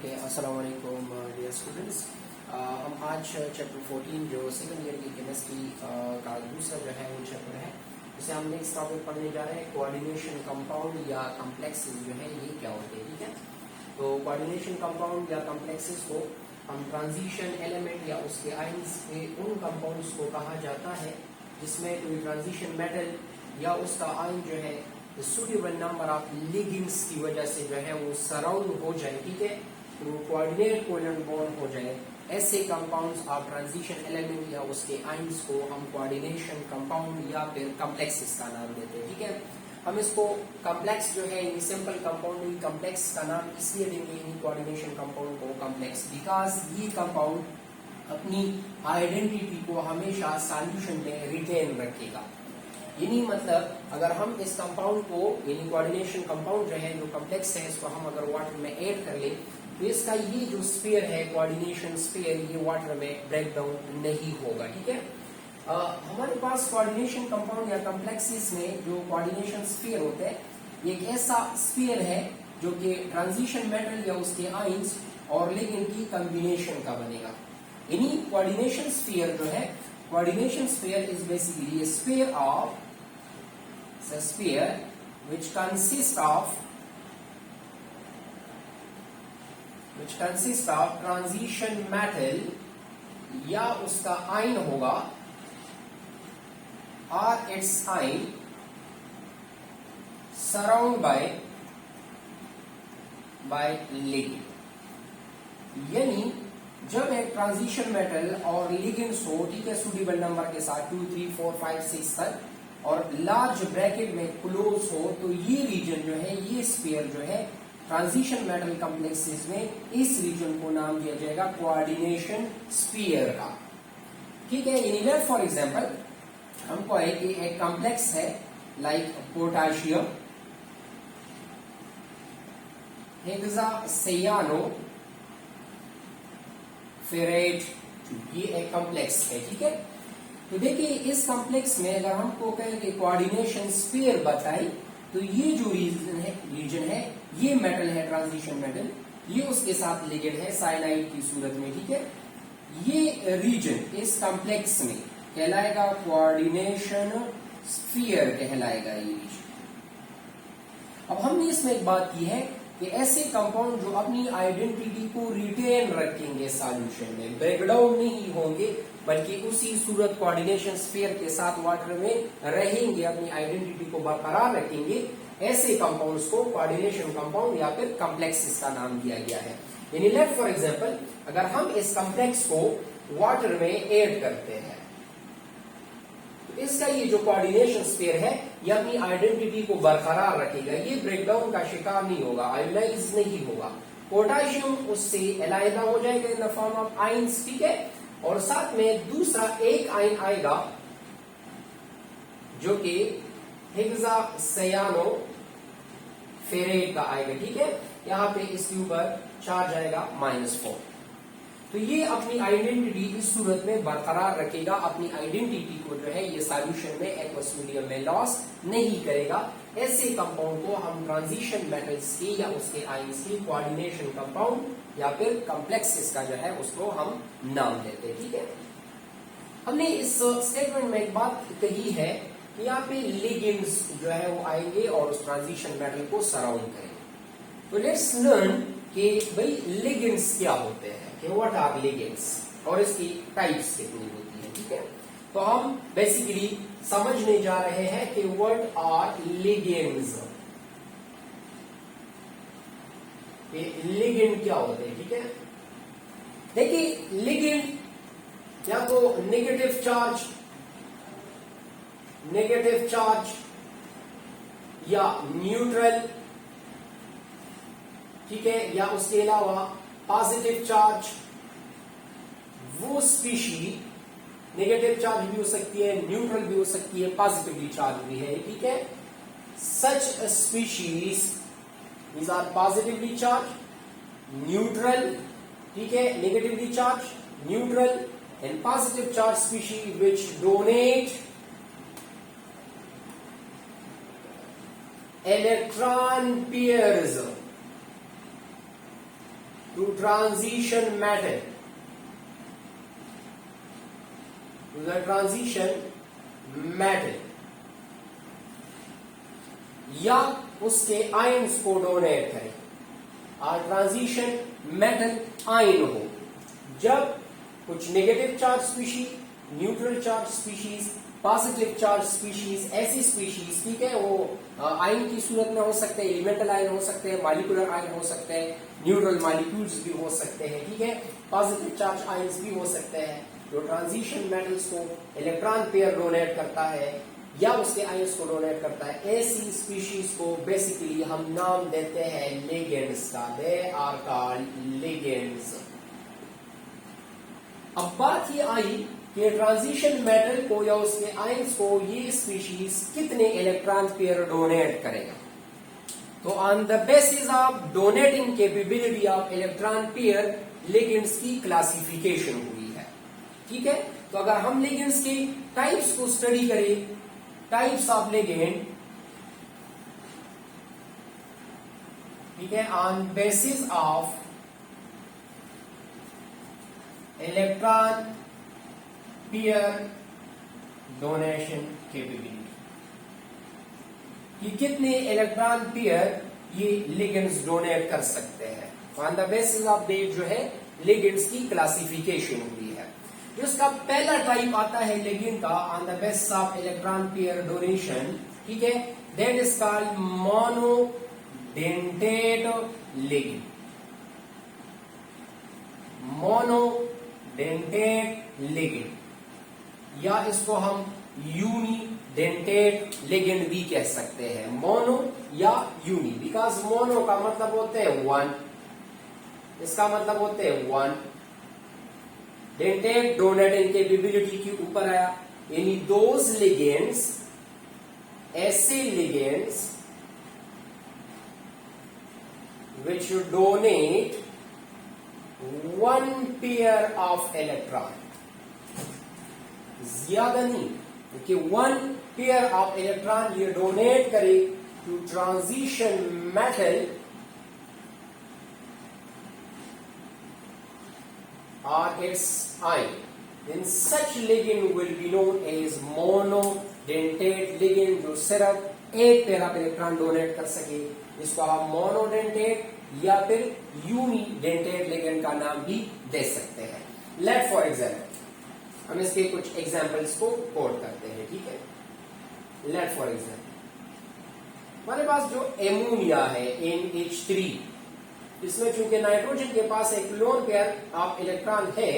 Okay, अस्सलाम वालेकुम dear students. हम आज चैप्टर 14 जो सेकंड ईयर की केमिस्ट्री का दूसरा जो है वो चैप्टर है, उसे हम नेक्स्ट टॉपिक पढ़ने जा रहे हैं। कोऑर्डिनेशन कंपाउंड या कॉम्प्लेक्सेस जो है ये क्या होते हैं, ठीक है। तो कोऑर्डिनेशन कंपाउंड या कॉम्प्लेक्सेस को हम ट्रांजिशन एलिमेंट या उसके आयंस के उन कंपाउंड्स को कहा जाता है जिसमें कोई ट्रांजिशन मेटल या उसका आयन जो है सुटेबल नंबर ऑफ लिगेंड्स की वजह से जो है वो सराउंड हो जाए, ठीक है, तो कोऑर्डिनेट कोवेलेंट बॉन्ड हो जाए। ऐसे कंपाउंड्स ऑफ ट्रांजिशन एलिमेंट या उसके आयंस को हम कोऑर्डिनेशन कंपाउंड या फिर कॉम्प्लेक्सेस का नाम देते हैं, ठीक है। हम इसको कॉम्प्लेक्स जो है सिंपल कंपाउंड कॉम्प्लेक्स का नाम इसलिए देंगे इन कोऑर्डिनेशन कंपाउंड को कॉम्प्लेक्स, बिकॉज ये कंपाउंड अपनी आइडेंटिटी को हमेशा सॉल्यूशन में रिटेन रखेगा। यानी मतलब अगर हम इस कंपाउंड को यानी कोऑर्डिनेशन कंपाउंड जो है जो कॉम्प्लेक्स है इसको हम अगर वाटर में ऐड कर ले तो इसका ये जो स्फीयर है कोऑर्डिनेशन स्फीयर ये वाटर में ब्रेक डाउन नहीं होगा, ठीक है। हमारे पास कोऑर्डिनेशन कंपाउंड या कॉम्प्लेक्सेस में जो कोऑर्डिनेशन स्फीयर होते हैं ये एक ऐसा स्फीयर है जो कि ट्रांजिशन मेटल या उसके आयंस और लिगेंड की कॉम्बिनेशन का बनेगा। यानी कोऑर्डिनेशन स्फीयर जो है coordination sphere is basically a sphere which consists of transition metal या उसका आयन होगा or its ion surround by ligand। यानी जब एक ट्रांजिशन मेटल और लिगेंड्स हो, ठीक है, सुटेबल नंबर के साथ 2, 3, 4, 5, 6 तक और लार्ज ब्रैकेट में क्लोज हो, तो ये रीजन जो है ये स्फीयर जो है ट्रांजिशन मेटल कॉम्प्लेक्सेस में इस रीजन को नाम दिया जाएगा कोऑर्डिनेशन स्फीयर का, ठीक है। यानी फॉर एग्जांपल हमको है कि एक कॉम्प्लेक्स है लाइक पोटाशियम हेक्सासियानो फेरेट, ये एक कॉम्प्लेक्स है, ठीक है। तो देखिए इस कॉम्प्लेक्स में अगर हमको कहें कि कोऑर्डिनेशन स्फीयर बताई तो ये जो रीजन है ये मेटल है ट्रांजिशन मेटल, ये उसके साथ लिगेंड है साइनाइड की सूरत में, ठीक है। ये रीजन इस कॉम्प्लेक्स में कहलाएगा कोऑर्डिनेशन स्फीयर कहलाएगा ये रीजन। अब हमने इसमें एक बात की है कि ऐसे कंपाउंड जो अपनी आइडेंटिटी को रिटेन रखेंगे सॉल्यूशन में, ब्रेकडाउन नहीं होंगे बल्कि उसी सूरत कोऑर्डिनेशन स्फीयर के साथ वाटर में रहेंगे, अपनी आइडेंटिटी को बरकरार रखेंगे, ऐसे कंपाउंड्स को कोऑर्डिनेशन कंपाउंड या फिर कॉम्प्लेक्सेस का नाम दिया गया है। यानी लेट फॉर एग्जांपल अगर हम इस कॉम्प्लेक्स को वाटर में ऐड करते हैं तो इसका ये जो कोऑर्डिनेशन स्फीयर है ये अपनी आइडेंटिटी को बरकरार रखेगा, ये ब्रेकडाउन का शिकार नहीं होगा, आयोनाइज नहीं होगा। पोटेशियम उससे अलहदा हो जाएगा in the form of ions, ठीक है, और साथ में दूसरा एक आयन आएगा जो कि हेक्सासियानो फेरेट का आएगा, ठीक है। यहां पे इसके ऊपर चार्ज आएगा -4। तो ये अपनी आइडेंटिटी इस सूरत में बरकरार रखेगा, अपनी आइडेंटिटी को जो है ये सॉल्यूशन में एक्वस मीडियम में लॉस नहीं करेगा। ऐसे कंपाउंड को हम ट्रांजिशन मेटल्स की या उसके आयंस की कोऑर्डिनेशन कंपाउंड या फिर कॉम्प्लेक्सेस का जो है उसको हम नाम देते हैं, ठीक है। हमने इस स्टेटमेंट में एक बात कही है कि यहाँ पे लिगेंड्स जो है वो आएंगे और उस ट्रांजिशन मेटल को सराउंड करेंगे। तो लेट्स लर्न कि भाई लिगेंड्स क्या होते हैं, कि व्हाट आर लिगेंड्स और इसकी टाइप्स कितनी होती है, ठीक है। तो हम बेसिकली समझने जा रहे हैं कि व्हाट आर लिगेंड्स, लिगेंड क्या होते हैं, ठीक है। देखिए लिगेंड या तो नेगेटिव चार्ज या न्यूट्रल, ठीक है, या उसके अलावा पॉजिटिव चार्ज, वो स्पीशी नेगेटिव चार्ज भी हो सकती है, न्यूट्रल भी हो सकती है, पॉजिटिवली चार्ज भी है, ठीक है। Such species these are positively charge, neutral, ठीक है, negatively charge, neutral and positive charge species which donate electron pairs to transition metal, to the transition metal, या उसके आयन्स को डोनेट करें। और ट्रांजिशन मेटल आयन हो, जब कुछ negative charge species, neutral charge species, positive charge species, ऐसी species, ठीक है, वो आयन की सूरत में हो सकते हैं, एलिमेंटल आयन हो सकते हैं, मॉलिक्यूलर आयन हो सकते हैं, न्यूट्रल मॉलिक्यूल्स भी हो सकते हैं, ठीक है, पॉजिटिव चार्ज आयन्स भी हो सकते हैं। जो ट्रांजिशन मेटल्स को इलेक्ट्रॉन पेयर डोनेट करता है या उसके आयन्स को डोनेट करता है, ऐसी स्पीशीज को बेसिकली हम नाम देते हैं लिगेंड्स का। They are called ligands. अब बात ये आई कि ट्रांजिशन मेटल को या उसके आयन्स को ये स्पीशीज कितने इलेक्ट्रॉन पेयर डोनेट करेगा। तो on the basis of donating capability of electron pair ligands की क्लासिफिकेशन हुई है, ठीक है। तो अगर हम लिगेंड्स के टाइप्स को स्टडी करें, टाइप्स ऑफ लिगेंड, ठीक है, on basis of electron pair donation capability, कि कितने इलेक्ट्रॉन पेयर ये लिगेंड्स डोनेट कर सकते हैं। On the basis of that जो है लिगेंड्स की क्लासिफिकेशन हुई है। जो इसका पहला टाइप आता है लिगेंड का on the basis of electron pair donation, ठीक है, that is called monodentate ligand. Monodentate ligand, या इसको हम यूनिडेंटेट लिगेंड भी कह सकते हैं। मोनो या यूनि, बिकॉज मोनो का मतलब होते हैं वन, इसका मतलब होते हैं वन। डेंटेट डोनेटिंग कैपेबिलिटी के ऊपर आया, यानी दोज लिगेंड्स, ऐसे ligands which donate one pair of electron, ज्यादा नहीं, कि वन पेयर ऑफ इलेक्ट्रॉन ये डोनेट करे to transition metal or its ion, then such ligand will be known as monodentate ligand, जो सिर्फ एक पेयर ऑफ इलेक्ट्रॉन डोनेट कर सके, इसको हम मोनोडेंटेट या फिर यूनिडेंटेट लिगेंड का नाम भी दे सकते हैं। लेट फॉर एग्जाम्पल, हम इसके कुछ एग्जाम्पल्स को कोट करते हैं, ठीक है। लेट फॉर एग्जाम्पल, हमारे पास जो एमोनिया है NH3, इसमें चूंकि नाइट्रोजन के पास एक लोन पेयर ऑफ इलेक्ट्रॉन है,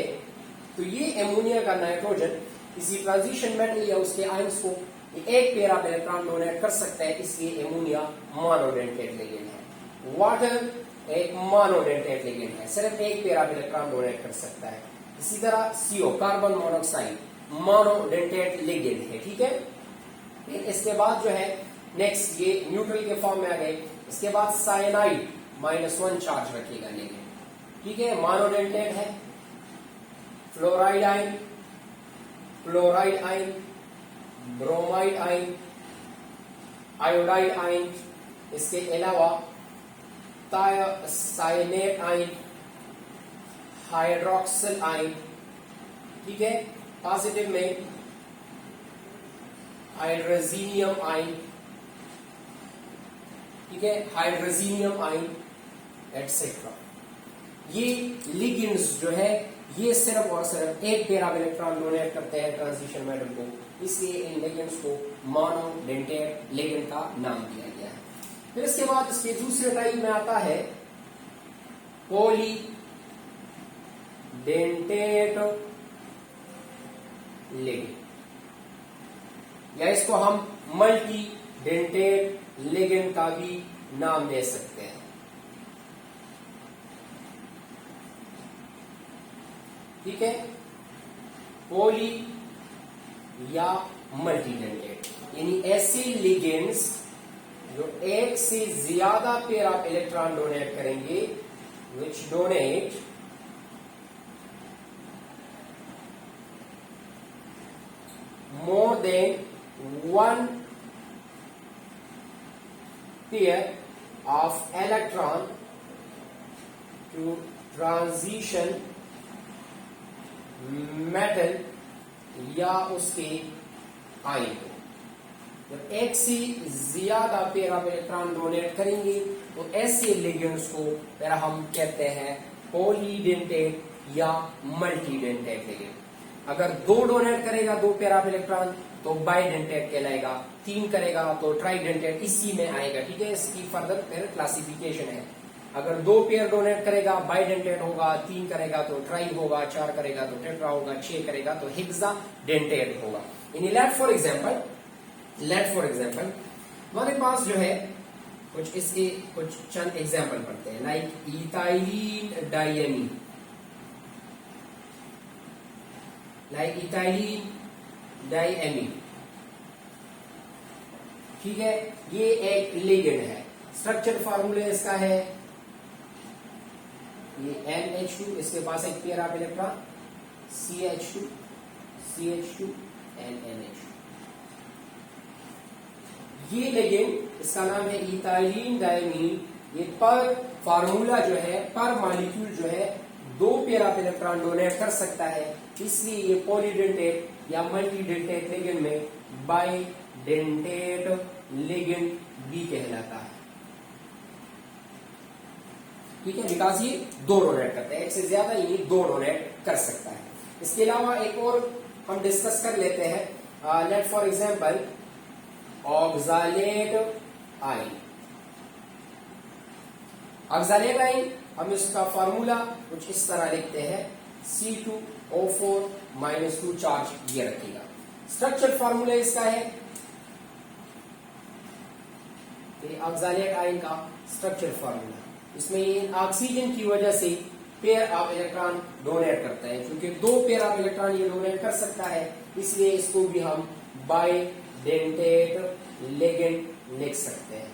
तो ये एमोनिया का नाइट्रोजन किसी ट्रांजिशन मेटल या उसके आयंस को एक पेयर ऑफ इलेक्ट्रॉन डोनेट कर सकता है, इसलिए एमोनिया मोनोडेंटेट लिगेंड है। वाटर एक मोनोडेंटेट लिगेंड है, सिर्फ एक पेयर ऑफ इलेक्ट्रॉन डोनेट कर सकता है। इसी तरह CO, carbon monoxide, monodentate ligand है, ठीक है। फिर इसके बाद जो है नेक्स्ट, ये न्यूट्रल के फॉर्म में आ गए। इसके बाद साइनाइड -1 चार्ज रखेगा लिगेंड, ठीक है, मोनोडेंटेट है। Fluoride ion, chloride ion, bromide ion, iodide ion, इसके अलावा साइनेट आयन, हाइड्रोक्सिल आयन, ठीक है, पॉजिटिव में हाइड्रोजीनियम आयन, ठीक है, हाइड्रोजीनियम आयन एटसेट्रा। ये लिगेंड्स जो है ये सिर्फ और सिर्फ एक पेयर ऑफ इलेक्ट्रॉन डोनेट करते हैं ट्रांजिशन मेटल को, इसलिए इन लिगेंड्स को मोनोडेंटेट लिगेंड का नाम दिया गया है। फिर इसके बाद इसके दूसरे टाइप में आता है पॉलीडेंटेट लिगेंड, या इसको हम मल्टी डेंटेट लिगेंड का भी नाम दे सकते हैं। ठीक है, पॉली या मल्टीडेंटेट, यानी ऐसे लिगेंड्स जो एक से ज्यादा पेयर ऑफ इलेक्ट्रॉन डोनेट करेंगे, which donate more than one pair of electron to transition metal या उसके आयन को। जब एक से ज्यादा पेयर ऑफ इलेक्ट्रॉन डोनेट करेंगे तो ऐसे लिगेंड्स को फिर हम कहते हैं पॉलीडेंटेट या मल्टीडेंटेट लिगेंड। अगर 2 डोनेट करेगा 2 पेयर ऑफ इलेक्ट्रॉन तो बाइडेंटेट कहलाएगा, 3 करेगा तो ट्राइडेंटेट इसी में आएगा। ठीक है, इसकी फर्दर फिर क्लासिफिकेशन है। अगर 2 पेयर डोनेट करेगा बाइडेंटेट होगा, 3 करेगा तो ट्राई होगा, 4 करेगा तो टेट्रा होगा, 6 करेगा तो हेक्साडेंटेट होगा। लेट फॉर एग्जाम्पल हमारे पास जो है कुछ इसके कुछ चंद एग्जाम्पल पढ़ते हैं, लाइक इथाइलिन डायमीन, ठीक है, ये एक लिगेंड है। स्ट्रक्चर फार्मूला इसका है ये NH2, इसके पास एक pair of electron CH2 and NH2। ये लिगेंड इसका नाम है इथाइलिन डायमीन। ये पर फार्मूला जो है, पर मॉलिक्यूल जो है 2 पेयर ऑफ इलेक्ट्रॉन डोनेट कर सकता है, इसलिए ये पॉलीडेंटेट या मल्टीडेंटेट लिगेंड में बाइडेंटेट लिगेंड भी कहलाता है। ठीक है, बिकॉज ये 2 डोनेट करते हैं, एक से ज्यादा ये 2 डोनेट कर सकता है। इसके अलावा एक और हम डिस्कस कर लेते हैं, let for example oxalate ion. Oxalate ion हम इसका फार्मूला कुछ इस तरह लिखते हैं, C2O4 -2 चार्ज ये रखेगा। स्ट्रक्चर फार्मूला इसका है, ऑक्सालेट आयन का स्ट्रक्चर फार्मूला, इसमें ये ऑक्सीजन की वजह से पेयर ऑफ इलेक्ट्रॉन डोनेट करता है। क्योंकि 2 पेयर ऑफ इलेक्ट्रॉन ये डोनेट कर सकता है, इसलिए इसको भी हम बाइडेंटेट लिगेंड लिख सकते हैं।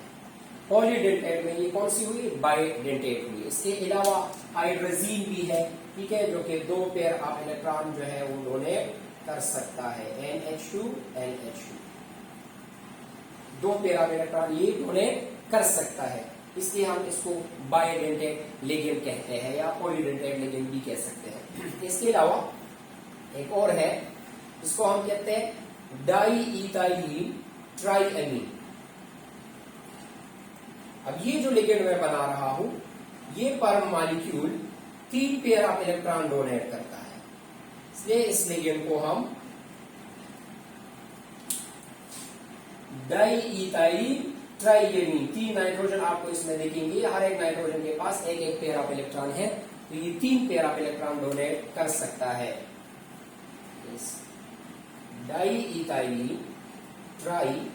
पॉलीडेंटेट में ये कौन सी हुई, बाइडेंटेट हुई। इसके अलावा हाइड्रोजीन भी है, ठीक है, जो कि 2 पेयर ऑफ इलेक्ट्रॉन जो है वो डोनेट कर सकता है, NH2 2 पेयर ऑफ इलेक्ट्रॉन ये डोनेट कर सकता है, इसलिए हम इसको बाइडेंटेट लिगेंड कहते हैं या पॉलीडेंटेट लिगेंड भी कह सकते हैं। इसके अलावा एक और है, इसको हम कहते हैं डाईइथाइलिन ट्राइएमीन। अब ये जो लिगेंड मैं बना रहा हूं, ये पर molecule 3 pair of electron donate करता है, इसलिए इस लिगेंड को हम डाईइथाइलिन ट्राइएमीन। 3 नाइट्रोजन आपको इसमें देखेंगे, हर एक नाइट्रोजन के पास एक एक पेयर ऑफ इलेक्ट्रॉन है, तो ये 3 पेयर ऑफ इलेक्ट्रॉन डोनेट कर सकता है। डाईइथाइलिन ट्राइएमीन,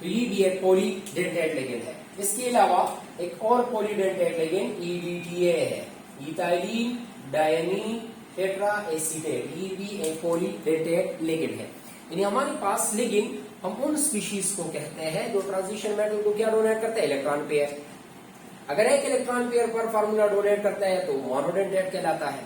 तो ये भी एक पॉलीडेंटेट लिगेंड है। इसके अलावा एक और पॉलीडेंटेट लिगेंड EDTA है, इथाइलिन डायमीन टेट्रा एसीटेट, ये भी एक पॉलीडेंटेट लिगेंड है। यानी हमारे पास लिगेंड हम उन स्पीशीज को कहते हैं जो ट्रांजिशन मेटल को क्या डोनेट करते हैं, इलेक्ट्रॉन पेयर। अगर एक इलेक्ट्रॉन पेयर पर फार्मूला डोनेट करता है तो मोनोडेंटेट कहलाता है,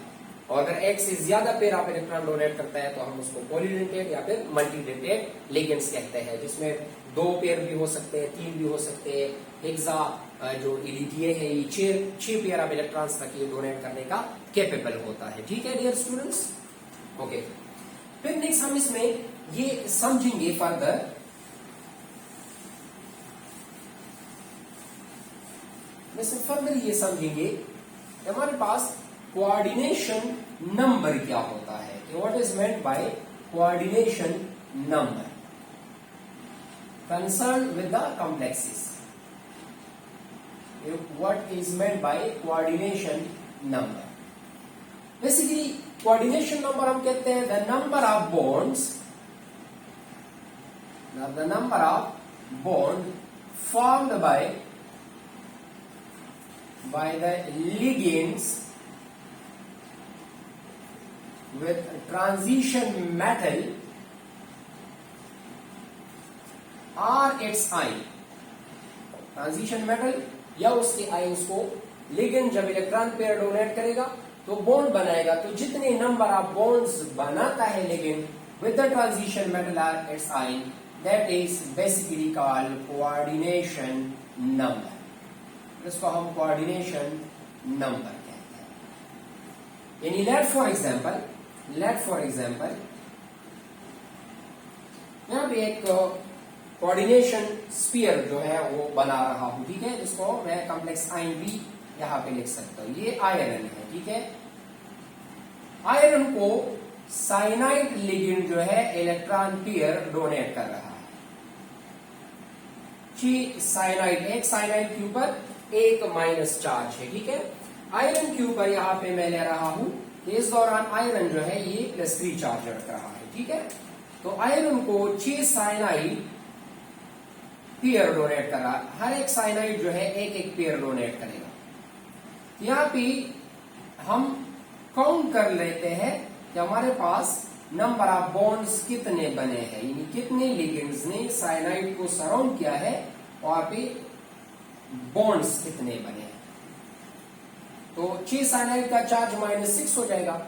और अगर एक से ज्यादा पेयर ऑफ इलेक्ट्रॉन डोनेट करता है तो हम उसको पॉलीडेंटेट या फिर मल्टीडेंटेट लिगेंड्स कहते हैं, जिसमें 2 पेयर भी हो सकते हैं, 3 भी हो सकते हैं। हेक्सा जो EDTA है ये 6 पेयर ऑफ इलेक्ट्रॉन्स तक ये डोनेट करने का कैपेबल होता है। ठीक है डियर स्टूडेंट्स, ओके। फिर नेक्स्ट हम इसमें ये समझेंगे फर्दर, ये समझेंगे हमारे पास कोऑर्डिनेशन नंबर क्या होता है, what is meant by coordination number concern with the complexes. What is meant by coordination number, basically coordination number हम कहते हैं the number of bonds, the number of bond formed by the ligands with transition metal or its ion। Transition metal या उसके ions को ligand जब electron pair donate करेगा तो bond बनाएगा, तो जितने नंबर ऑफ बॉन्ड्स बनाता है ligand with the transition metal or its ion, that is basically called coordination number। इसको हम कोऑर्डिनेशन नंबर कहते हैं। यानी लेट फॉर एग्जांपल यहां पे एक कोऑर्डिनेशन स्फीयर जो है वो बना रहा हूं, ठीक है, जिसको मैं कॉम्प्लेक्स आयन भी यहां पे लिख सकता हूं। ये आयरन है, ठीक है। आयरन को साइनाइड लिगेंड जो है इलेक्ट्रॉन पेयर डोनेट कर रहा है। साइनाइड, एक साइनाइड के ऊपर एक माइनस चार्ज है, ठीक है। आयरन के ऊपर यहां पे मैं ले रहा हूं, इस दौरान आयरन जो है ये +3 चार्ज रख रहा है, ठीक है। तो आयरन को 6 साइनाइड पेयर डोनेट कर रहा है। हर एक साइनाइड जो है एक एक पेयर डोनेट करेगा। यहां पे हम काउंट कर लेते हैं कि हमारे पास नंबर ऑफ बॉन्ड्स कितने बने हैं, यानी कितने लिगेंड्स ने साइनाइड को सराउंड किया है, वहां पे बॉन्ड्स कितने बने हैं। तो 6 साइनाइड का चार्ज -6 हो जाएगा।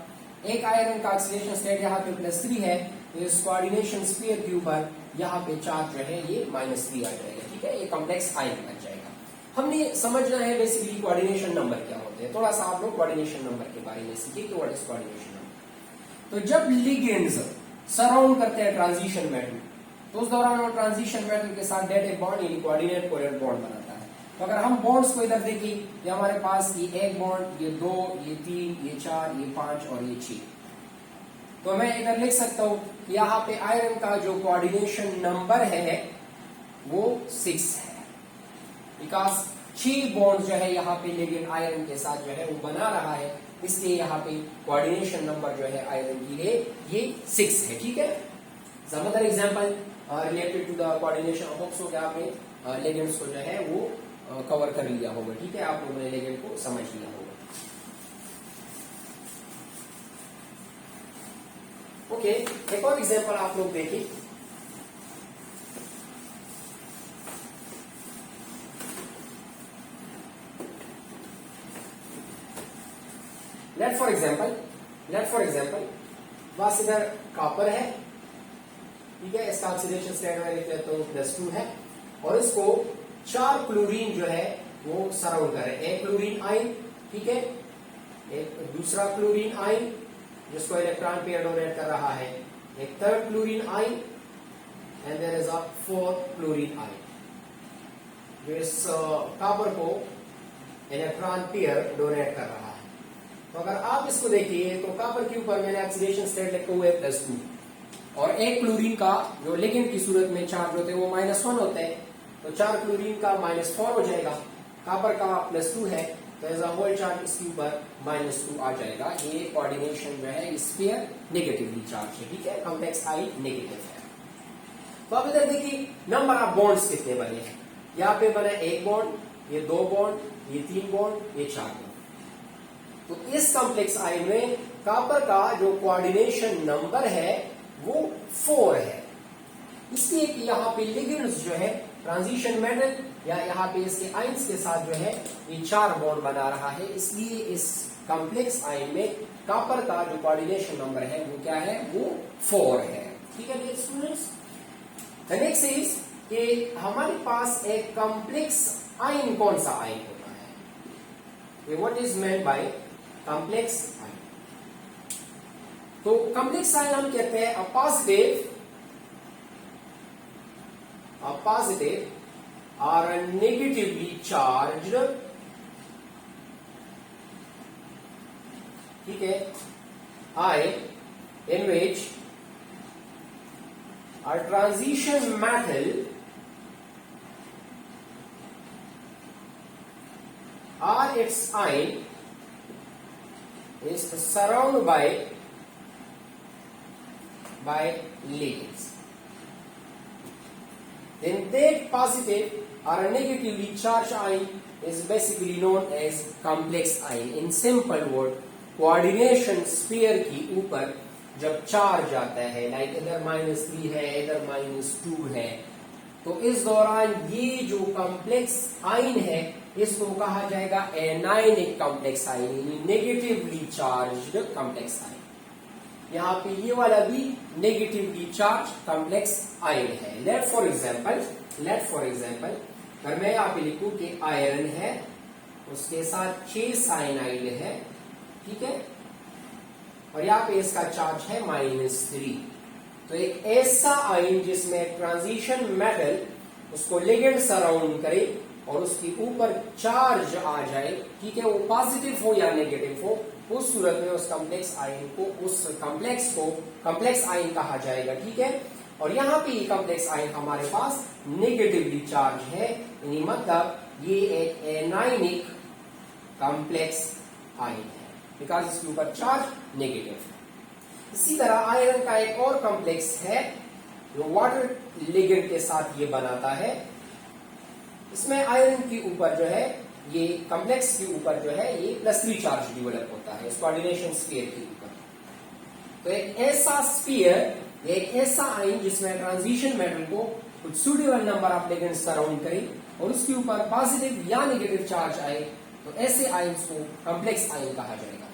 एक आयरन का ऑक्सीडेशन स्टेट यहाँ पे +3 है, तो इस कोऑर्डिनेशन स्फीयर के ऊपर यहाँ पे चार्ज जो है ये -3 आ जाएगा, ठीक है। ये कॉम्प्लेक्स आयन बन जाएगा। हमने समझना है बेसिकली कोऑर्डिनेशन नंबर क्या होते हैं। थोड़ा सा आप लोग कोऑर्डिनेशन नंबर के बारे में सीखिए कि व्हाट इज कोऑर्डिनेशन नंबर। तो जब लिगेंड्स सराउंड करते हैं ट्रांजिशन मेटल, तो उस दौरान वो ट्रांजिशन मेटल के साथ डेट बॉन्ड यानी कोऑर्डिनेट कोवैलेंट बॉन्ड बनाता है। तो अगर हम बॉन्ड्स को इधर देखें, ये हमारे पास ये 1 बॉन्ड, ये 2, ये 3, ये 4, ये 5 और ये 6। तो मैं इधर लिख सकता हूं यहाँ पे आयरन का जो कोऑर्डिनेशन नंबर है वो 6 है, बिकॉज 6 बॉन्ड जो है यहाँ पे लिगेंड आयरन के साथ जो है वो बना रहा है, इसलिए यहाँ पे कोऑर्डिनेशन नंबर जो है आयरन के लिए ये 6 है, ठीक है। Some other example related to the coordination hopes हो, आपने लिगेंड्स को जो है वो कवर कर लिया होगा, ठीक है। आप लोगों ने लिगेंड को समझ लिया होगा। ओके, एक और एग्जांपल आप लोग देखिए। लेट फॉर एग्जांपल बस इधर कॉपर है, ठीक है। इसका ऑक्सीडेशन स्टेट में लिख लेते हो +2 है, और इसको 4 क्लोरीन जो है वो सराउंड कर रहे हैं। एक क्लोरीन आयन, ठीक है, एक दूसरा क्लोरीन आयन जिसको इलेक्ट्रॉन पेयर डोनेट कर रहा है, एक 3rd chlorine ion, and there is a 4th chlorine ion जो इस कॉपर को इलेक्ट्रॉन पेयर डोनेट कर रहा है। तो अगर आप इसको देखिए तो कॉपर के ऊपर मैंने ऑक्सीडेशन स्टेट लिखे हुए +2, और एक क्लोरीन का जो लिगेंड की सूरत में चार्ज होते हैं वो -1 होते हैं, तो 4 क्लोरीन का -4 हो जाएगा। कॉपर का +2 है, तो एज अ होल चार्ज इसके ऊपर -2 आ जाएगा। ये कोऑर्डिनेशन जो है स्फीयर नेगेटिवली चार्ज है, ठीक है, कॉम्प्लेक्स आयन नेगेटिव है। तो अब इधर देखिए नंबर ऑफ बॉन्ड्स कितने बने हैं। यहाँ पे बना 1 बॉन्ड, ये 2 बॉन्ड, ये 3 बॉन्ड, ये 4 बॉन्ड। तो इस कॉम्प्लेक्स आयन में कॉपर का जो कोऑर्डिनेशन नंबर है वो 4 है, इसलिए कि यहाँ पे लिगेंड्स जो है ट्रांजिशन मेटल या यहाँ पे इसके आयन्स के साथ जो है ये 4 बॉन्ड बना रहा है, इसलिए इस कॉम्प्लेक्स आयन में कॉपर का जो कोऑर्डिनेशन नंबर है वो क्या है, वो 4 है, ठीक है dear students. The next is कि हमारे पास एक कॉम्प्लेक्स आयन कौन सा आयन होता है, what is meant by complex ion. तो कॉम्प्लेक्स आयन हम कहते हैं a positive or a negatively charged, ठीक है, ion in which a transition metal or its ion is surrounded by ligands. Then that positive or a negatively charged ion is basically known as complex ion. In simple word, coordination sphere की ऊपर जब charge आता है, like इधर -3 है, इधर -2 है, तो इस दौरान ये जो कॉम्प्लेक्स आयन है इसको कहा जाएगा एनायनिक कॉम्प्लेक्स आयन, यानी नेगेटिवली चार्ज्ड कॉम्प्लेक्स आयन। यहाँ पे ये वाला भी नेगेटिवली चार्ज कॉम्प्लेक्स आयन है। लेट फॉर एग्जांपल अगर मैं यहाँ पे लिखूं कि आयरन है उसके साथ 6 साइनाइड है, ठीक है, और यहाँ पे इसका चार्ज है -3। तो एक ऐसा आयन जिसमें ट्रांजिशन मेटल उसको लिगेंड सराउंड करे और उसके ऊपर चार्ज आ जाए, ठीक है, वो पॉजिटिव हो या नेगेटिव हो, उस सूरत में उस कॉम्प्लेक्स आयन को, उस कॉम्प्लेक्स को कॉम्प्लेक्स आयन कहा जाएगा, ठीक है। और यहाँ पे ये कॉम्प्लेक्स आयन हमारे पास नेगेटिवली चार्ज है, यानी मतलब ये एक एनायनिक कॉम्प्लेक्स आयन है, बिकॉज इसके ऊपर चार्ज नेगेटिव है। इसी तरह आयरन का एक और कॉम्प्लेक्स है जो वाटर लिगेंड के साथ ये बनाता है। इसमें आयरन के ऊपर जो है, ये कॉम्प्लेक्स के ऊपर जो है, ये +3 चार्ज डेवलप होता है इस कोऑर्डिनेशन स्फीयर के ऊपर। तो एक ऐसा स्फीयर, एक ऐसा आयन जिसमें ट्रांजिशन मेटल को कुछ suitable number of ligand surround करे और उसके ऊपर पॉजिटिव या नेगेटिव चार्ज आए, तो ऐसे आयन्स को कॉम्प्लेक्स आयन कहा जाएगा।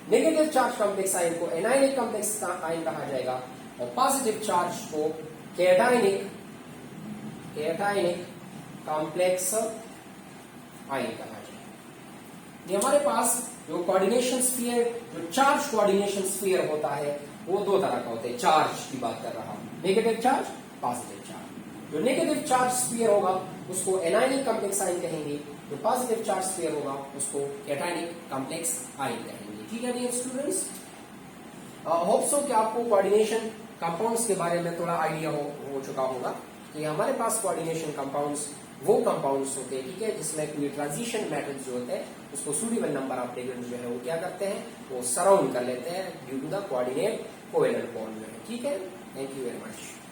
नेगेटिव चार्ज कॉम्प्लेक्स आयन को एनायनिक कॉम्प्लेक्स आयन कहा जाएगा और पॉजिटिव चार्ज को कैटायनिक कॉम्प्लेक्स आयन कहा जाएगा। ये हमारे पास जो कोऑर्डिनेशन स्फीयर, जो चार्ज कोऑर्डिनेशन स्फीयर होता है, वो दो तरह का होता है। चार्ज की बात कर रहा हूं, नेगेटिव चार्ज, पॉजिटिव चार्ज। जो नेगेटिव चार्ज स्फीयर होगा उसको एनायनिक कॉम्प्लेक्स आयन कहेंगे, जो पॉजिटिव चार्ज स्फीयर होगा उसको कैटायनिक कॉम्प्लेक्स आयन कहेंगे, ठीक है डियर स्टूडेंट्स। होप सो कि आपको कोऑर्डिनेशन कंपाउंड्स के बारे में थोड़ा आइडिया हो चुका होगा कि हमारे पास कोऑर्डिनेशन कंपाउंड्स वो कंपाउंड्स होते हैं, ठीक है, जिसमें कोई ट्रांजिशन मेटल्स जो होते हैं उसको सुटेबल नंबर ऑफ लिगेंड जो है वो क्या करते हैं, वो सराउंड कर लेते हैं due to the coordinate covalent bond जो है, ठीक है। Thank you very much.